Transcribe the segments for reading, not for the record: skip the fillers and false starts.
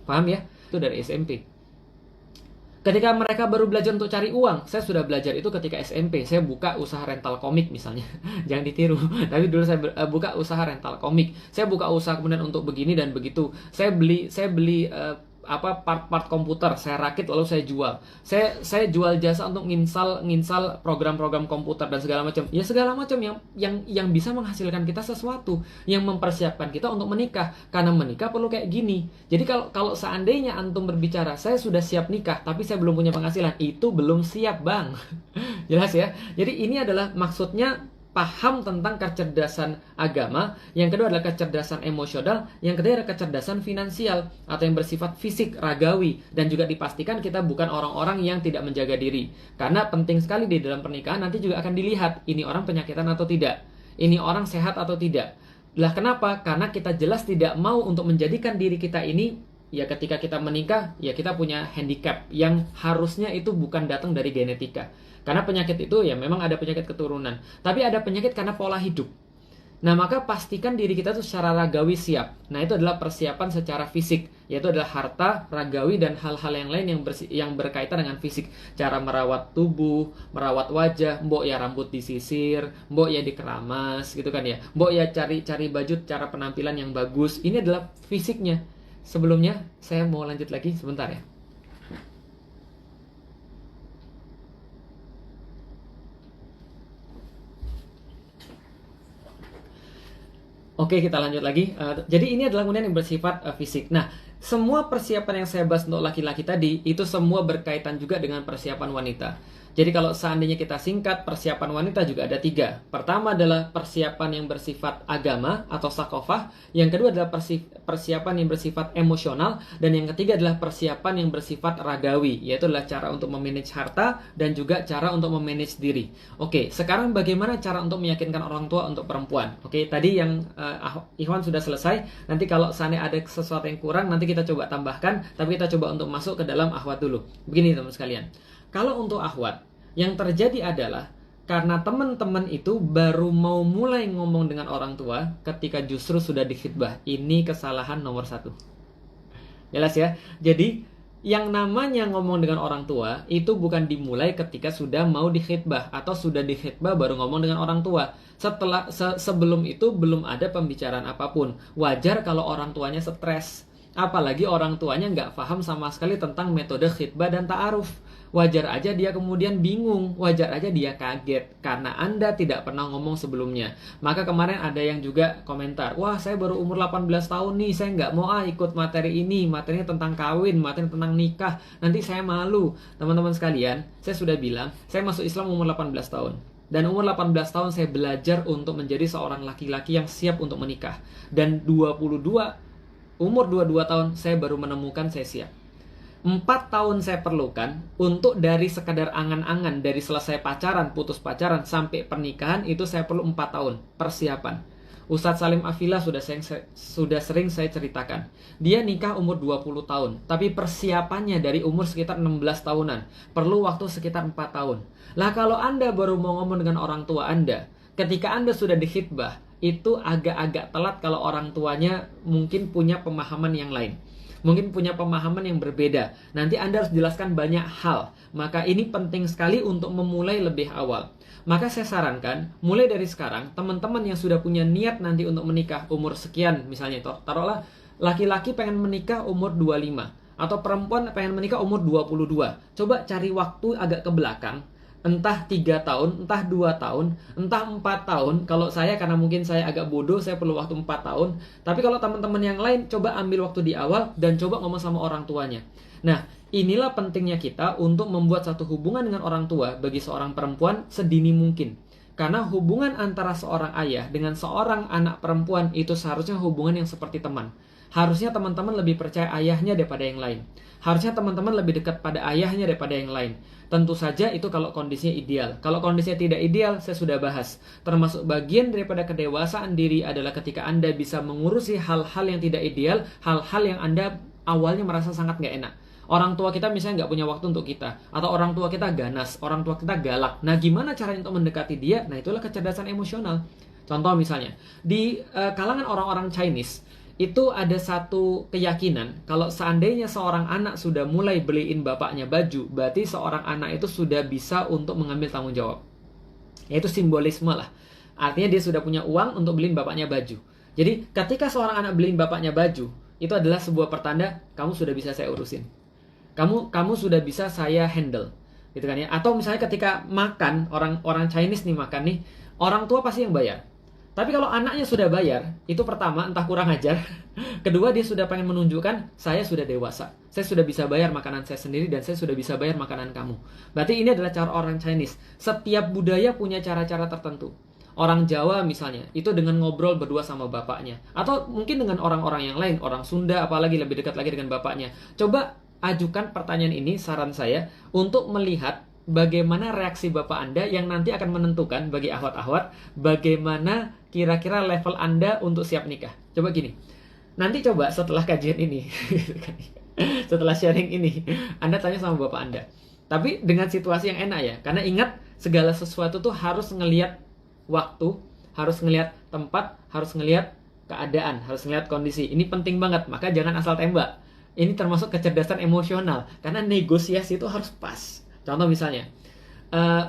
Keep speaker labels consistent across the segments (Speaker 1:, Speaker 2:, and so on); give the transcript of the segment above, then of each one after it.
Speaker 1: Paham ya? Itu dari SMP. Ketika mereka baru belajar untuk cari uang, saya sudah belajar itu ketika SMP. Saya buka usaha rental komik misalnya. Jangan ditiru. Tapi dulu saya buka usaha rental komik. Saya buka usaha kemudian untuk begini dan begitu. Saya beli part-part komputer, saya rakit lalu saya jual. Saya jual jasa untuk nginstal program-program komputer dan segala macam. Ya segala macam yang bisa menghasilkan kita sesuatu, yang mempersiapkan kita untuk menikah. Karena menikah perlu kayak gini. Jadi kalau seandainya antum berbicara, saya sudah siap nikah tapi saya belum punya penghasilan, itu belum siap, Bang. Jelas ya? Jadi ini adalah maksudnya paham tentang kecerdasan agama. Yang kedua adalah kecerdasan emosional. Yang ketiga adalah kecerdasan finansial atau yang bersifat fisik, ragawi. Dan juga dipastikan kita bukan orang-orang yang tidak menjaga diri. Karena penting sekali di dalam pernikahan nanti juga akan dilihat ini orang penyakitan atau tidak, ini orang sehat atau tidak. Lah kenapa? Karena kita jelas tidak mau untuk menjadikan diri kita ini, ya ketika kita menikah, ya kita punya handicap yang harusnya itu bukan datang dari genetika. Karena penyakit itu ya memang ada penyakit keturunan, tapi ada penyakit karena pola hidup. Nah maka pastikan diri kita tuh secara ragawi siap. Nah itu adalah persiapan secara fisik, yaitu adalah harta, ragawi, dan hal-hal yang lain yang berkaitan dengan fisik. Cara merawat tubuh, merawat wajah, mbok ya rambut disisir, mbok ya dikeramas gitu kan ya, mbok ya cari baju, cara penampilan yang bagus. Ini adalah fisiknya. Sebelumnya saya mau lanjut lagi sebentar ya. Oke, kita lanjut lagi. Jadi ini adalah kemudian yang bersifat fisik. Nah, semua persiapan yang saya bahas untuk laki-laki tadi, itu semua berkaitan juga dengan persiapan wanita. Jadi kalau seandainya kita singkat, persiapan wanita juga ada 3. Pertama adalah persiapan yang bersifat agama atau sakofah. Yang kedua adalah persiapan yang bersifat emosional. Dan yang ketiga adalah persiapan yang bersifat ragawi, yaitu adalah cara untuk memanage harta dan juga cara untuk memanage diri. Oke, sekarang bagaimana cara untuk meyakinkan orang tua untuk perempuan? Oke, tadi yang Ikhwan sudah selesai. Nanti kalau seandainya ada sesuatu yang kurang, nanti kita coba tambahkan. Tapi kita coba untuk masuk ke dalam akhwat dulu. Begini teman sekalian. Kalau untuk akhwat, yang terjadi adalah karena teman-teman itu baru mau mulai ngomong dengan orang tua ketika justru sudah dikhitbah. Ini kesalahan nomor 1. Jelas ya? Jadi yang namanya ngomong dengan orang tua itu bukan dimulai ketika sudah mau dikhitbah atau sudah dikhitbah baru ngomong dengan orang tua. Sebelum itu belum ada pembicaraan apapun. Wajar kalau orang tuanya stres. Apalagi orang tuanya nggak paham sama sekali tentang metode khitbah dan ta'aruf. Wajar aja dia kemudian bingung, wajar aja dia kaget karena Anda tidak pernah ngomong sebelumnya. Maka kemarin ada yang juga komentar, wah saya baru umur 18 tahun nih, saya nggak mau ikut materi ini, materinya tentang kawin, materi tentang nikah, nanti saya malu. Teman-teman sekalian, saya sudah bilang, saya masuk Islam umur 18 tahun. Dan umur 18 tahun saya belajar untuk menjadi seorang laki-laki yang siap untuk menikah. Dan umur 22 tahun saya baru menemukan saya siap. 4 tahun saya perlukan untuk dari sekadar angan-angan, dari selesai pacaran, putus pacaran sampai pernikahan, itu saya perlu 4 tahun persiapan. Ustadz Salim Afila sudah sering saya ceritakan. Dia nikah umur 20 tahun, tapi persiapannya dari umur sekitar 16 tahunan. Perlu waktu sekitar 4 tahun. Lah kalau Anda baru mau ngomong dengan orang tua Anda, ketika Anda sudah dikhitbah, itu agak-agak telat kalau orang tuanya mungkin punya pemahaman yang lain. Mungkin punya pemahaman yang berbeda. Nanti Anda harus jelaskan banyak hal. Maka ini penting sekali untuk memulai lebih awal. Maka saya sarankan, mulai dari sekarang, teman-teman yang sudah punya niat nanti untuk menikah umur sekian, misalnya taruhlah laki-laki pengen menikah umur 25, atau perempuan pengen menikah umur 22. Coba cari waktu agak ke belakang. Entah 3 tahun, entah 2 tahun, entah 4 tahun. Kalau saya, karena mungkin saya agak bodoh, saya perlu waktu 4 tahun. Tapi kalau teman-teman yang lain, coba ambil waktu di awal dan coba ngomong sama orang tuanya. Nah, inilah pentingnya kita untuk membuat satu hubungan dengan orang tua bagi seorang perempuan sedini mungkin. Karena hubungan antara seorang ayah dengan seorang anak perempuan itu seharusnya hubungan yang seperti teman. Harusnya teman-teman lebih percaya ayahnya daripada yang lain. Harusnya teman-teman lebih dekat pada ayahnya daripada yang lain. Tentu saja itu kalau kondisinya ideal. Kalau kondisinya tidak ideal, saya sudah bahas. Termasuk bagian daripada kedewasaan diri adalah ketika Anda bisa mengurusi hal-hal yang tidak ideal, hal-hal yang Anda awalnya merasa sangat nggak enak. Orang tua kita misalnya nggak punya waktu untuk kita, atau orang tua kita ganas, orang tua kita galak. Nah, gimana caranya untuk mendekati dia? Nah, itulah kecerdasan emosional. Contoh misalnya, di kalangan orang-orang Chinese, itu ada satu keyakinan kalau seandainya seorang anak sudah mulai beliin bapaknya baju, berarti seorang anak itu sudah bisa untuk mengambil tanggung jawab. Yaitu simbolisme lah. Artinya dia sudah punya uang untuk beliin bapaknya baju. Jadi ketika seorang anak beliin bapaknya baju, itu adalah sebuah pertanda kamu sudah bisa saya urusin. Kamu sudah bisa saya handle. Gitu kan ya. Atau misalnya ketika makan, orang Chinese nih makan nih, orang tua pasti yang bayar. Tapi kalau anaknya sudah bayar, itu pertama entah kurang ajar, kedua dia sudah pengen menunjukkan saya sudah dewasa, saya sudah bisa bayar makanan saya sendiri dan saya sudah bisa bayar makanan kamu. Berarti ini adalah cara orang Chinese. Setiap budaya punya cara-cara tertentu. Orang Jawa misalnya, itu dengan ngobrol berdua sama bapaknya. Atau mungkin dengan orang-orang yang lain, orang Sunda apalagi lebih dekat lagi dengan bapaknya. Coba ajukan pertanyaan ini, saran saya, untuk melihat bagaimana reaksi bapak Anda yang nanti akan menentukan bagi ahwat-ahwat bagaimana kira-kira level Anda untuk siap nikah. Coba gini, nanti coba setelah kajian ini, setelah sharing ini, Anda tanya sama bapak Anda. Tapi dengan situasi yang enak ya, karena ingat segala sesuatu tuh harus ngelihat waktu, harus ngelihat tempat, harus ngelihat keadaan, harus ngelihat kondisi. Ini penting banget, maka jangan asal tembak. Ini termasuk kecerdasan emosional, karena negosiasi itu harus pas. Contoh misalnya,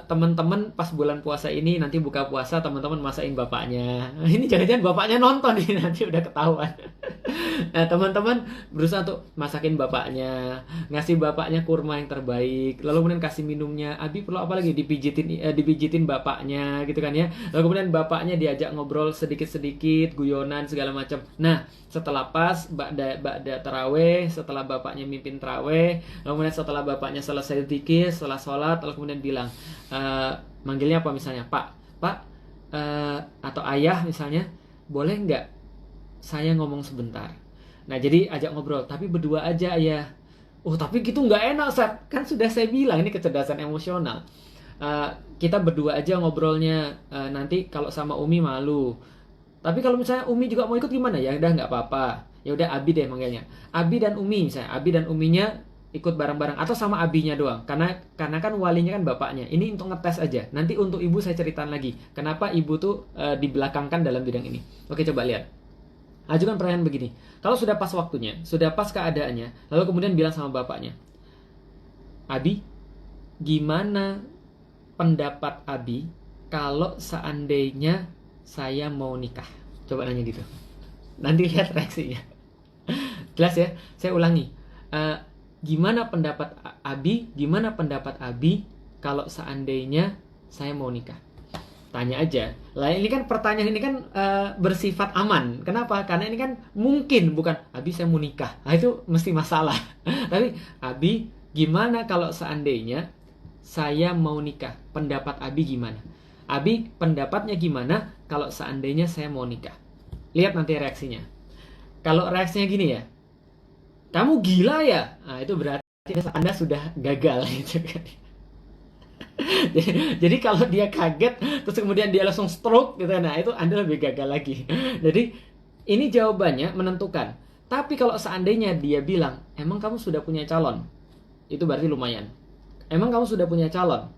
Speaker 1: teman-teman pas bulan puasa ini nanti buka puasa teman-teman masakin bapaknya. Ini jangan-jangan bapaknya nonton nih nanti udah ketahuan. Nah, teman-teman berusaha untuk masakin bapaknya, ngasih bapaknya kurma yang terbaik, lalu kemudian kasih minumnya. Abi perlu apa lagi? Dipijitin bapaknya gitu kan ya. Lalu kemudian bapaknya diajak ngobrol sedikit-sedikit, guyonan segala macam. Nah, setelah pas ba'da taraweh, setelah bapaknya mimpin taraweh, lalu kemudian setelah bapaknya selesai zikir, setelah sholat, lalu kemudian bilang, manggilnya apa misalnya, Pak, atau ayah misalnya, boleh nggak saya ngomong sebentar? Nah, jadi ajak ngobrol, tapi berdua aja ayah. Oh, tapi gitu nggak enak, Ustaz. Kan sudah saya bilang, ini kecerdasan emosional. Kita berdua aja ngobrolnya, nanti kalau sama Umi malu. Tapi kalau misalnya Umi juga mau ikut gimana? Ya udah nggak apa-apa. Ya udah Abi deh manggilnya. Abi dan Umi misalnya. Abi dan Uminya ikut bareng-barang atau sama abinya doang. Karena kan walinya kan bapaknya. Ini untuk ngetes aja. Nanti untuk ibu saya ceritain lagi. Kenapa ibu tuh dibelakangkan dalam bidang ini. Oke, coba lihat. Ajukan pertanyaan begini. Kalau sudah pas waktunya, sudah pas keadaannya, lalu kemudian bilang sama bapaknya, Abi, gimana pendapat Abi kalau seandainya saya mau nikah? Coba nanya gitu. Nanti lihat reaksinya. Jelas ya? Saya ulangi. Gimana pendapat Abi? Gimana pendapat Abi kalau seandainya saya mau nikah? Tanya aja. Lah ini kan pertanyaan ini kan bersifat aman. Kenapa? Karena ini kan mungkin bukan Abi saya mau nikah. Nah, itu mesti masalah. Tapi Abi gimana kalau seandainya saya mau nikah? Pendapat Abi gimana? Abi pendapatnya gimana kalau seandainya saya mau nikah? Lihat nanti reaksinya. Kalau reaksinya gini ya, kamu gila ya? Nah, itu berarti Anda sudah gagal gitu kan. Jadi kalau dia kaget terus kemudian dia langsung stroke gitu, nah itu Anda lebih gagal lagi. Jadi ini jawabannya menentukan. Tapi kalau seandainya dia bilang, emang kamu sudah punya calon? Itu berarti lumayan. Emang kamu sudah punya calon?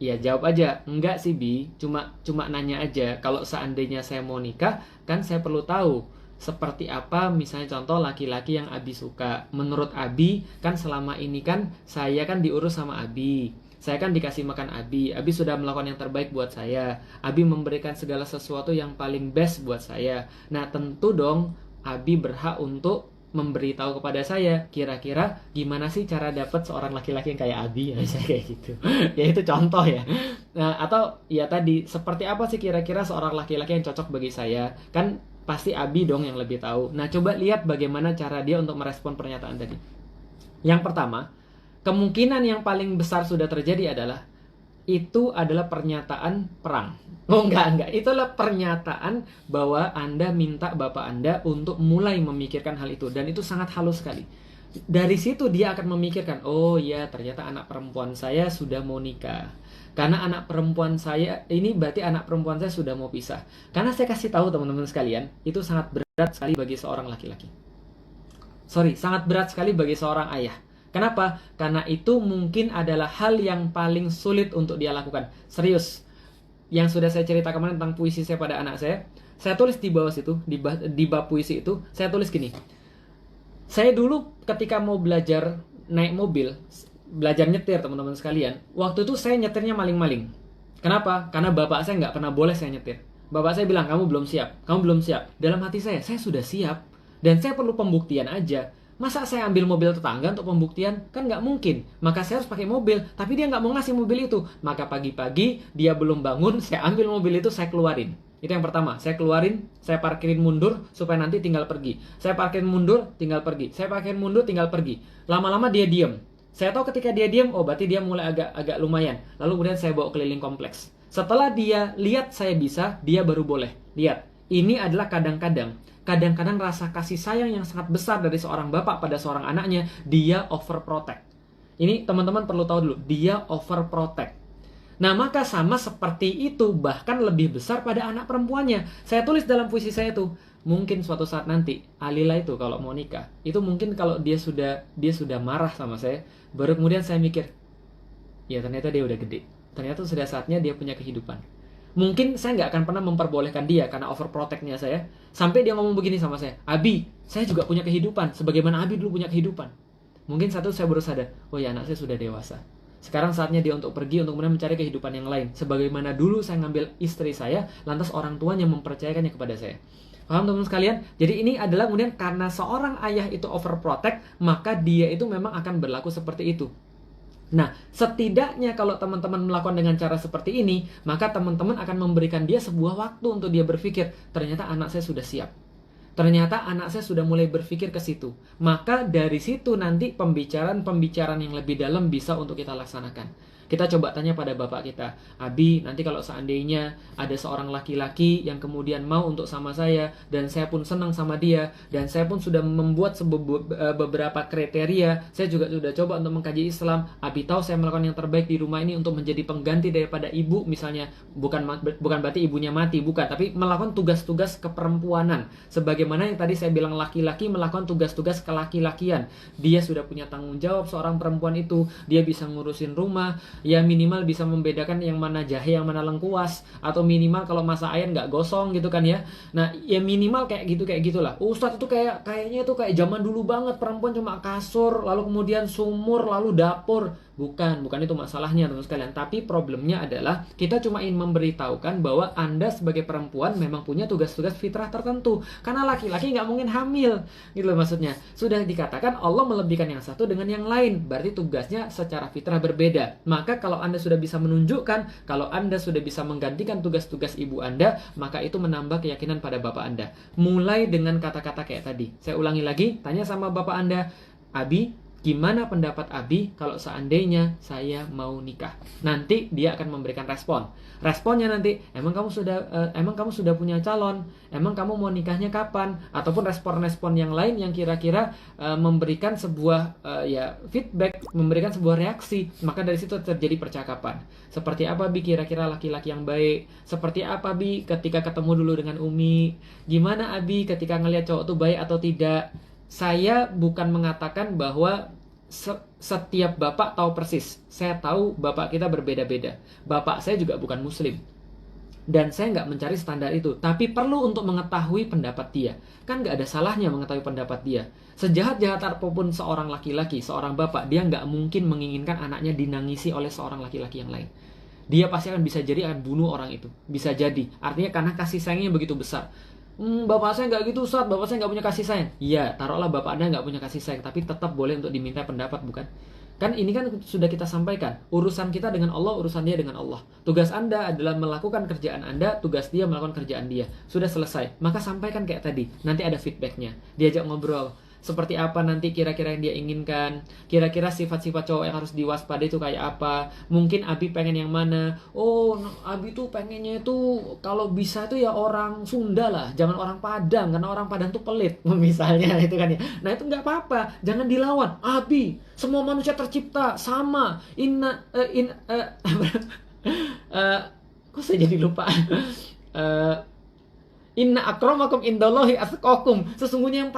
Speaker 1: Ya jawab aja, enggak sih Bi, cuma nanya aja. Kalau seandainya saya mau nikah, kan saya perlu tahu seperti apa misalnya contoh laki-laki yang Abi suka. Menurut Abi, kan selama ini kan saya kan diurus sama Abi. Saya kan dikasih makan Abi. Abi sudah melakukan yang terbaik buat saya. Abi memberikan segala sesuatu yang paling best buat saya. Nah, tentu dong Abi berhak untuk memberitahu kepada saya kira-kira gimana sih cara dapat seorang laki-laki yang kayak Abi, ya saya kayak gitu. Ya itu contoh ya. Nah, atau ya tadi seperti apa sih kira-kira seorang laki-laki yang cocok bagi saya? Kan pasti Abi dong yang lebih tahu. Nah, coba lihat bagaimana cara dia untuk merespon pernyataan tadi. Yang pertama, kemungkinan yang paling besar sudah terjadi adalah itu adalah pernyataan perang. Oh enggak. Itulah pernyataan bahwa Anda minta bapak Anda untuk mulai memikirkan hal itu. Dan itu sangat halus sekali. Dari situ dia akan memikirkan, oh ya ternyata anak perempuan saya sudah mau nikah. Karena anak perempuan saya, ini berarti anak perempuan saya sudah mau pisah. Karena saya kasih tahu teman-teman sekalian, itu sangat berat sekali bagi seorang laki-laki. Sangat berat sekali bagi seorang ayah. Kenapa? Karena itu mungkin adalah hal yang paling sulit untuk dia lakukan. Serius. Yang sudah saya ceritakan kemarin tentang puisi saya pada anak saya. Saya tulis di bawah situ, di bab puisi itu, saya tulis gini. Saya dulu ketika mau belajar naik mobil, belajar nyetir teman-teman sekalian, waktu itu saya nyetirnya maling-maling. Kenapa? Karena bapak saya nggak pernah boleh saya nyetir. Bapak saya bilang, kamu belum siap, kamu belum siap. Dalam hati saya sudah siap. Dan saya perlu pembuktian aja. Masa saya ambil mobil tetangga untuk pembuktian? Kan nggak mungkin. Maka saya harus pakai mobil. Tapi dia nggak mau ngasih mobil itu. Maka pagi-pagi dia belum bangun, saya ambil mobil itu, saya keluarin. Itu yang pertama. Saya keluarin, saya parkirin mundur supaya nanti tinggal pergi. Saya parkirin mundur, tinggal pergi. Saya parkirin mundur, tinggal pergi. Lama-lama dia diem. Saya tahu ketika dia diem, oh berarti dia mulai agak lumayan. Lalu kemudian saya bawa keliling kompleks. Setelah dia lihat saya bisa, dia baru boleh. Lihat, ini adalah kadang-kadang rasa kasih sayang yang sangat besar dari seorang bapak pada seorang anaknya, dia overprotect. Ini teman-teman perlu tahu dulu, dia overprotect. Nah, maka sama seperti itu, bahkan lebih besar pada anak perempuannya. Saya tulis dalam puisi saya tuh, mungkin suatu saat nanti Alila itu kalau mau nikah, itu mungkin kalau dia sudah marah sama saya, baru kemudian saya mikir, ya ternyata dia udah gede. Ternyata sudah saatnya dia punya kehidupan. Mungkin saya nggak akan pernah memperbolehkan dia karena overprotectnya saya. Sampai dia ngomong begini sama saya, Abi, saya juga punya kehidupan. Sebagaimana Abi dulu punya kehidupan. Mungkin satu saya baru sadar, oh ya anak saya sudah dewasa. Sekarang saatnya dia untuk pergi untuk kemudian mencari kehidupan yang lain. Sebagaimana dulu saya ngambil istri saya, lantas orang tuanya mempercayakannya kepada saya. Paham teman-teman sekalian? Jadi ini adalah kemudian karena seorang ayah itu overprotect, maka dia itu memang akan berlaku seperti itu. Nah, setidaknya kalau teman-teman melakukan dengan cara seperti ini, maka teman-teman akan memberikan dia sebuah waktu untuk dia berpikir, ternyata anak saya sudah siap. Ternyata anak saya sudah mulai berpikir ke situ. Maka dari situ nanti pembicaraan yang lebih dalam bisa untuk kita laksanakan. Kita coba tanya pada bapak kita, Abi, nanti kalau seandainya ada seorang laki-laki yang kemudian mau untuk sama saya, dan saya pun senang sama dia, dan saya pun sudah membuat beberapa kriteria, saya juga sudah coba untuk mengkaji Islam, Abi tahu saya melakukan yang terbaik di rumah ini untuk menjadi pengganti daripada ibu, misalnya, bukan berarti ibunya mati, bukan, tapi melakukan tugas-tugas keperempuanan, sebagaimana yang tadi saya bilang laki-laki melakukan tugas-tugas kelaki-lakian, dia sudah punya tanggung jawab seorang perempuan itu, dia bisa ngurusin rumah, ya minimal bisa membedakan yang mana jahe yang mana lengkuas, atau minimal kalau masak ayam nggak gosong gitu kan ya. Nah ya minimal kayak gitulah. Ustadz itu kayaknya itu kayak zaman dulu banget, perempuan cuma kasur lalu kemudian sumur lalu dapur. Bukan itu masalahnya teman sekalian. Tapi problemnya adalah kita cuma ingin memberitahukan bahwa Anda sebagai perempuan memang punya tugas-tugas fitrah tertentu. Karena laki-laki nggak mungkin hamil, gitu loh maksudnya. Sudah dikatakan Allah melebihkan yang satu dengan yang lain. Berarti tugasnya secara fitrah berbeda. Maka kalau Anda sudah bisa menunjukkan, kalau Anda sudah bisa menggantikan tugas-tugas ibu Anda, maka itu menambah keyakinan pada bapak Anda. Mulai dengan kata-kata kayak tadi. Saya ulangi lagi, tanya sama bapak Anda, Abi, gimana pendapat Abi kalau seandainya saya mau nikah? Nanti dia akan memberikan respon. Responnya nanti, emang kamu sudah punya calon? Emang kamu mau nikahnya kapan? Ataupun respon-respon yang lain yang kira-kira memberikan sebuah feedback, memberikan sebuah reaksi. Maka dari situ terjadi percakapan. Seperti apa Bi kira-kira laki-laki yang baik? Seperti apa Bi ketika ketemu dulu dengan Umi? Gimana Abi ketika ngelihat cowok itu baik atau tidak? Saya bukan mengatakan bahwa setiap bapak tahu persis. Saya tahu bapak kita berbeda-beda. Bapak saya juga bukan muslim. Dan saya nggak mencari standar itu. Tapi perlu untuk mengetahui pendapat dia. Kan nggak ada salahnya mengetahui pendapat dia. Sejahat-jahat apapun seorang laki-laki, seorang bapak, dia nggak mungkin menginginkan anaknya dinangisi oleh seorang laki-laki yang lain. Dia pasti akan bisa jadi akan bunuh orang itu. Bisa jadi. Artinya karena kasih sayangnya begitu besar. Bapak saya nggak gitu Ustaz, bapak saya nggak punya kasih sayang. Iya, taruhlah bapak Anda nggak punya kasih sayang, tapi tetap boleh untuk diminta pendapat, bukan? Kan ini kan sudah kita sampaikan, urusan kita dengan Allah, urusan dia dengan Allah. Tugas Anda adalah melakukan kerjaan Anda, tugas dia melakukan kerjaan dia. Sudah selesai, maka sampaikan kayak tadi, nanti ada feedbacknya. Diajak ngobrol, seperti apa nanti kira-kira yang dia inginkan, kira-kira sifat-sifat cowok yang harus diwaspadai itu kayak apa, mungkin Abi pengen yang mana. Oh, Abi tuh pengennya itu kalau bisa itu ya orang Sunda lah, jangan orang Padang, karena orang Padang tuh pelit misalnya itu kan ya. Nah itu nggak apa-apa, jangan dilawan. Abi, semua manusia tercipta sama. Kok saya jadi lupa. Inna akramakum indallahi atqakum. Sesungguhnya yang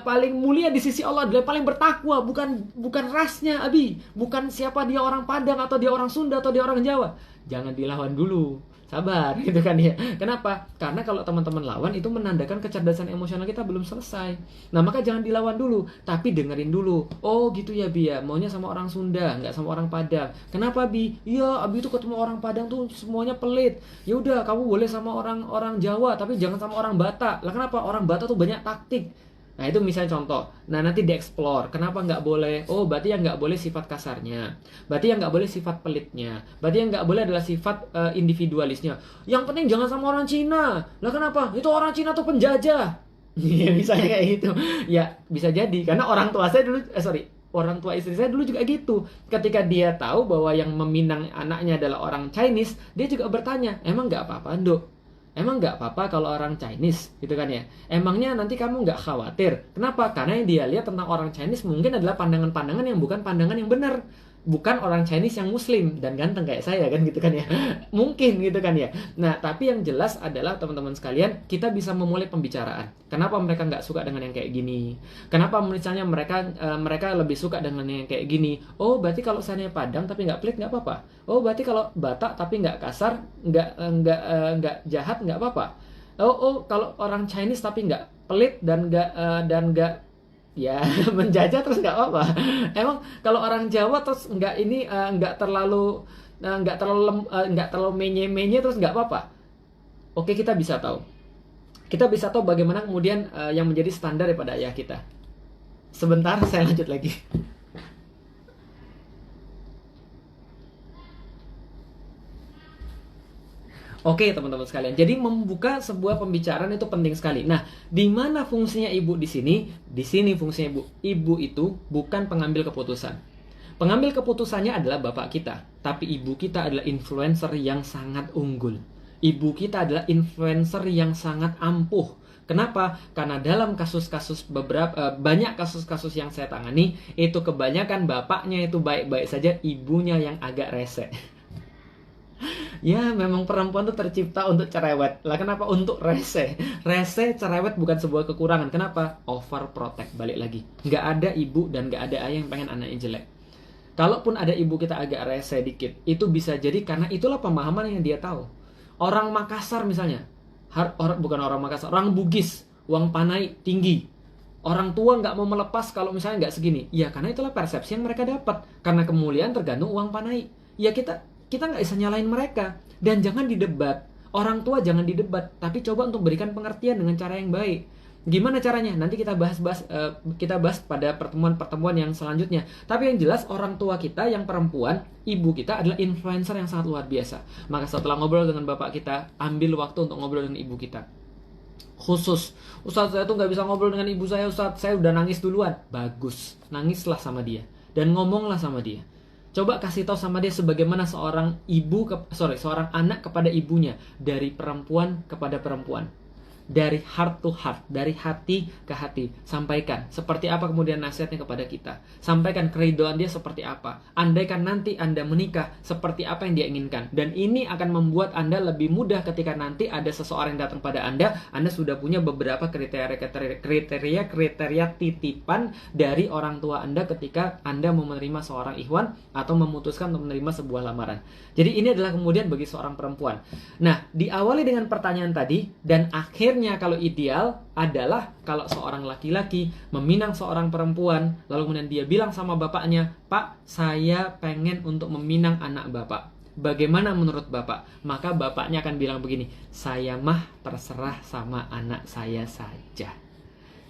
Speaker 1: paling mulia di sisi Allah adalah paling bertakwa, bukan rasnya Abi, bukan siapa dia orang Padang atau dia orang Sunda atau dia orang Jawa. Jangan dilawan dulu. sabar gitu kan ya. Kenapa? Karena kalau teman-teman lawan itu menandakan kecerdasan emosional kita belum selesai. Nah maka jangan dilawan dulu, tapi dengerin dulu. Oh gitu ya Bi ya, maunya sama orang Sunda, nggak sama orang Padang. Kenapa Bi? Iya Abi itu ketemu orang Padang tuh semuanya pelit. Ya udah kamu boleh sama orang Jawa, tapi jangan sama orang Batak. Lah kenapa? Orang Batak tuh banyak taktik. Nah itu misalnya contoh. Nah nanti dieksplor. Kenapa nggak boleh? Oh berarti yang nggak boleh sifat kasarnya. Berarti yang nggak boleh sifat pelitnya. Berarti yang nggak boleh adalah sifat individualisnya. Yang penting jangan sama orang Cina. Lah kenapa? Itu orang Cina tuh penjajah. Iya misalnya kayak gitu. Ya bisa jadi. Karena orang tua saya dulu, orang tua istri saya dulu juga gitu. Ketika dia tahu bahwa yang meminang anaknya adalah orang Chinese, dia juga bertanya, emang nggak apa-apa Dok? Emang nggak apa-apa kalau orang Chinese, gitu kan ya? Emangnya nanti kamu nggak khawatir? Kenapa? Karena yang dia lihat tentang orang Chinese mungkin adalah pandangan-pandangan yang bukan pandangan yang benar. Bukan orang Chinese yang Muslim dan ganteng kayak saya kan gitu kan ya. Mungkin gitu kan ya. Nah tapi yang jelas adalah teman-teman sekalian, kita bisa memulai pembicaraan. Kenapa mereka nggak suka dengan yang kayak gini? Kenapa misalnya mereka lebih suka dengan yang kayak gini? Oh berarti kalau saya Padang tapi nggak pelit nggak apa-apa. Oh berarti kalau Batak tapi nggak kasar, nggak jahat nggak apa-apa. Oh kalau orang Chinese tapi nggak pelit dan nggak ya menjajah terus nggak apa-apa. Emang kalau orang Jawa terus nggak terlalu nggak terlalu menye-menye terus nggak apa-apa. Oke kita bisa tahu bagaimana kemudian yang menjadi standar daripada ayah kita. Sebentar saya lanjut lagi. Oke teman-teman sekalian, jadi membuka sebuah pembicaraan itu penting sekali. Nah, di mana fungsinya ibu di sini? Di sini fungsinya ibu. Ibu itu bukan pengambil keputusan. Pengambil keputusannya adalah bapak kita, tapi ibu kita adalah influencer yang sangat unggul. Ibu kita adalah influencer yang sangat ampuh. Kenapa? Karena dalam kasus-kasus banyak kasus-kasus yang saya tangani, itu kebanyakan bapaknya itu baik-baik saja, ibunya yang agak rese. Ya memang perempuan tuh tercipta untuk cerewet. Lah kenapa untuk rese? Rese, cerewet bukan sebuah kekurangan. Kenapa? Overprotect, balik lagi. Nggak ada ibu dan nggak ada ayah yang pengen anaknya jelek. Kalaupun ada ibu kita agak rese dikit, itu bisa jadi karena itulah pemahaman yang dia tahu. Orang Makassar misalnya, bukan orang Makassar, orang Bugis, uang panai tinggi. Orang tua nggak mau melepas kalau misalnya nggak segini. Ya karena itulah persepsi yang mereka dapat. Karena kemuliaan tergantung uang panai. Ya kita nggak bisa nyalain mereka. Dan jangan didebat. Orang tua jangan didebat, tapi coba untuk berikan pengertian dengan cara yang baik. Gimana caranya? Nanti kita bahas pada pertemuan-pertemuan yang selanjutnya. Tapi yang jelas orang tua kita yang perempuan, ibu kita adalah influencer yang sangat luar biasa. Maka setelah ngobrol dengan bapak kita, ambil waktu untuk ngobrol dengan ibu kita. Khusus, Ustadz saya tuh nggak bisa ngobrol dengan ibu saya, Ustadz saya udah nangis duluan. Bagus, nangislah sama dia dan ngomonglah sama dia. Coba kasih tahu sama dia sebagaimana seorang anak kepada ibunya, dari perempuan kepada perempuan. Dari heart to heart, dari hati ke hati. Sampaikan seperti apa kemudian nasihatnya kepada kita. Sampaikan keridoan dia seperti apa. Andaikan nanti Anda menikah, seperti apa yang dia inginkan. Dan ini akan membuat Anda lebih mudah ketika nanti ada seseorang yang datang pada Anda sudah punya beberapa kriteria titipan dari orang tua Anda ketika Anda mau menerima seorang ikhwan atau memutuskan untuk menerima sebuah lamaran. Jadi ini adalah kemudian bagi seorang perempuan. Nah, diawali dengan pertanyaan tadi, dan akhirnya kalau ideal adalah kalau seorang laki-laki meminang seorang perempuan, lalu kemudian dia bilang sama bapaknya, Pak, saya pengen untuk meminang anak Bapak. Bagaimana menurut Bapak? Maka bapaknya akan bilang begini, saya mah terserah sama anak saya saja.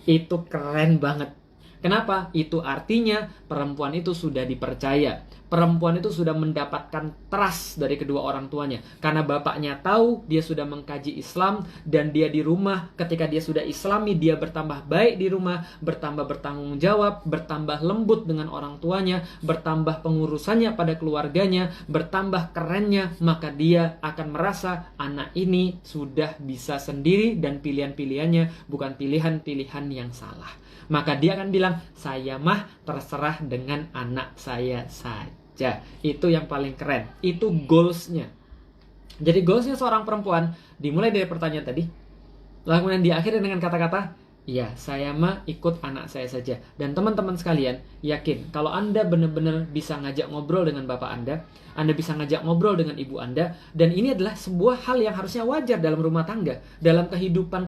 Speaker 1: Itu keren banget. Kenapa? Itu artinya perempuan itu sudah dipercaya. Perempuan itu sudah mendapatkan trust dari kedua orang tuanya. Karena bapaknya tahu dia sudah mengkaji Islam, dan dia di rumah ketika dia sudah Islami, dia bertambah baik di rumah, bertambah bertanggung jawab, bertambah lembut dengan orang tuanya, bertambah pengurusannya pada keluarganya, bertambah kerennya, maka dia akan merasa anak ini sudah bisa sendiri dan pilihan-pilihannya bukan pilihan-pilihan yang salah. Maka dia akan bilang, saya mah terserah dengan anak saya saja. Itu yang paling keren. Itu goalsnya. Jadi goalsnya seorang perempuan dimulai dari pertanyaan tadi, lalu kemudian diakhiri dengan kata-kata, Ya, saya mah ikut anak saya saja. Dan teman-teman sekalian, yakin kalau Anda benar-benar bisa ngajak ngobrol dengan bapak Anda bisa ngajak ngobrol dengan ibu Anda, dan ini adalah sebuah hal yang harusnya wajar dalam rumah tangga, dalam kehidupan